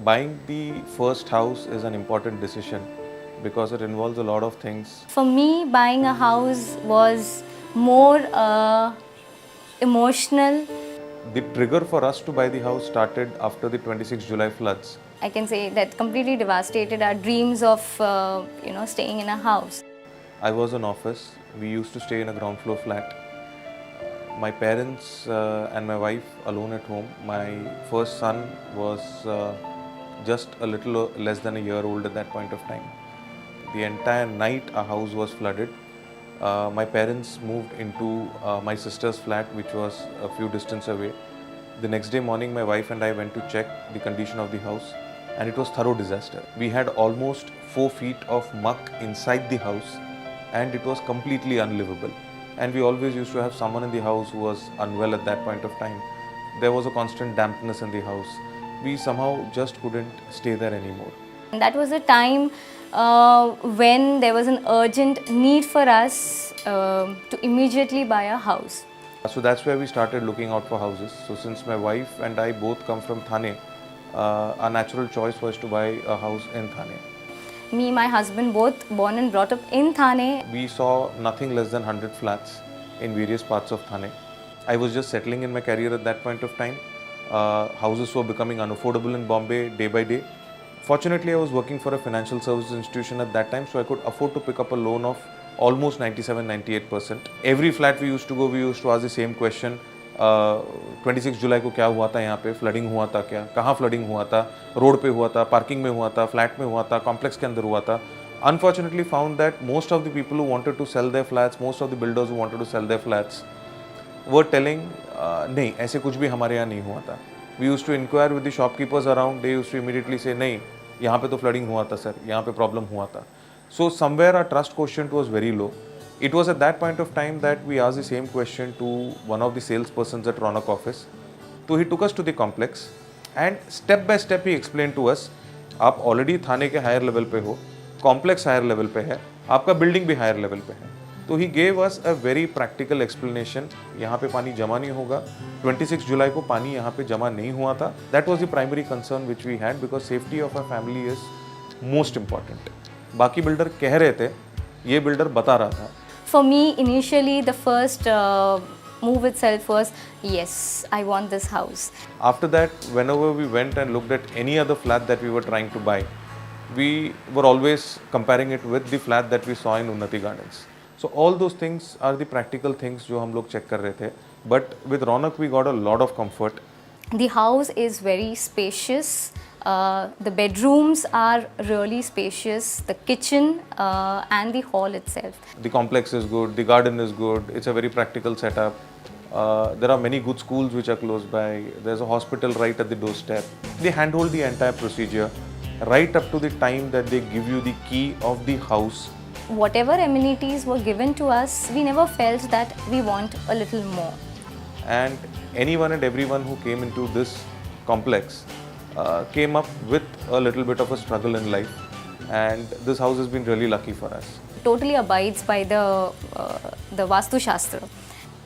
Buying the first house is an important decision because it involves a lot of things. For me, buying a house was more emotional. The trigger for us to buy the house started after the 26 July floods. I can say that completely devastated our dreams of staying in a house. I was in office. We used to stay in a ground floor flat. My parents and my wife alone at home. My first son was just a little less than a year old at that point of time. The entire night our house was flooded. My parents moved into my sister's flat, which was a few distance away. The next day morning, my wife and I went to check the condition of the house, and it was thorough disaster. We had almost 4 feet of muck inside the house, and it was completely unlivable. And we always used to have someone in the house who was unwell at that point of time. There was a constant dampness in the house. We somehow just couldn't stay there anymore. And that was a time when there was an urgent need for us to immediately buy a house. So that's where we started looking out for houses. So since my wife and I both come from Thane, our natural choice was to buy a house in Thane. Me, my husband, both born and brought up in Thane. We saw nothing less than 100 flats in various parts of Thane. I was just settling in my career at that point of time. Houses were becoming unaffordable in Bombay day by day. Fortunately, I was working for a financial services institution at that time, so I could afford to pick up a loan of almost 97-98%. Every flat we used to go, we used to ask the same question. 26 जुलाई को क्या हुआ था यहाँ पे, flooding हुआ था क्या, कहाँ फ्लडिंग हुआ था, रोड पे हुआ था, पार्किंग में हुआ था, फ्लैट में हुआ था, कॉम्प्लेक्स के अंदर हुआ था. Unfortunately, found that most of the people who wanted to sell their flats, most of the builders who wanted to sell their flats were telling, नहीं ऐसे कुछ भी हमारे यहाँ नहीं हुआ था. We used to inquire with the shopkeepers around. They used to immediately say, नहीं यहाँ पे तो फ्लडिंग हुआ था सर, यहाँ पे प्रॉब्लम हुआ था. So somewhere our trust quotient was very low. It was at that point of time that we asked the same question to one of the salespersons at Raunak office. So he took us to the complex and step by step he explained to us, आप already थाने के higher level पे हो, complex higher level पे है, आपका building भी higher level पे है. तो he gave us a very practical explanation. यहाँ पे पानी जमा नहीं होगा. 26 जुलाई को पानी यहाँ पे जमा नहीं हुआ था. That was the primary concern which we had because safety of our family is most important. बाकी बिल्डर कह रहे थे, ये बिल्डर बता रहा था. For me, initially, the first move itself was, yes, I want this house. After that, whenever we went and looked at any other flat that we were trying to buy, we were always comparing it with the flat that we saw in Unnati Gardens. So all those things are the practical things जो हम लोग check कर रहे थे. But with Raunak, we got a lot of comfort. The house is very spacious. The bedrooms are really spacious. The kitchen and the hall itself. The complex is good. The garden is good. It's a very practical setup. There are many good schools which are close by. There's a hospital right at the doorstep. They handhold the entire procedure right up to the time that they give you the key of the house. Whatever amenities were given to us, we never felt that we want a little more. And anyone and everyone who came into this complex came up with a little bit of a struggle in life, and this house has been really lucky for us. Totally abides by the Vastu Shastra.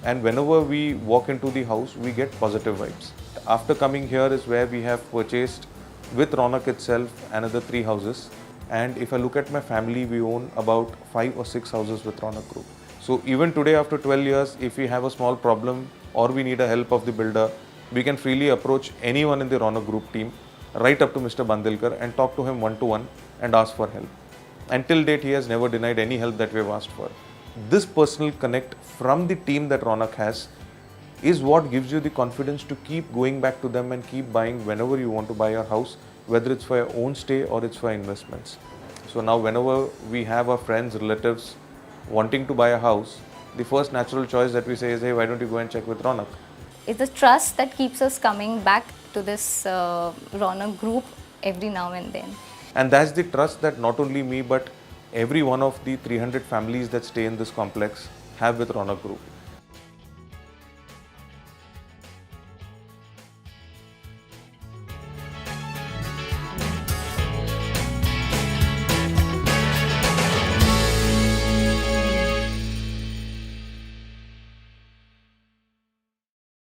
And whenever we walk into the house, we get positive vibes. After coming here is where we have purchased with Raunak itself another 3 houses. And if I look at my family, we own about 5 or 6 houses with Raunak Group. So even today, after 12 years, if we have a small problem or we need a help of the builder, we can freely approach anyone in the Raunak Group team, right up to Mr. Bandilkar, and talk to him one-to-one and ask for help. Until date, he has never denied any help that we have asked for. This personal connect from the team that Raunak has is what gives you the confidence to keep going back to them and keep buying whenever you want to buy a house, whether it's for your own stay or it's for investments. So now whenever we have our friends, relatives wanting to buy a house, the first natural choice that we say is, hey, why don't you go and check with Raunak? It's the trust that keeps us coming back to this Raunak Group every now and then. And that's the trust that not only me but every one of the 300 families that stay in this complex have with Raunak Group.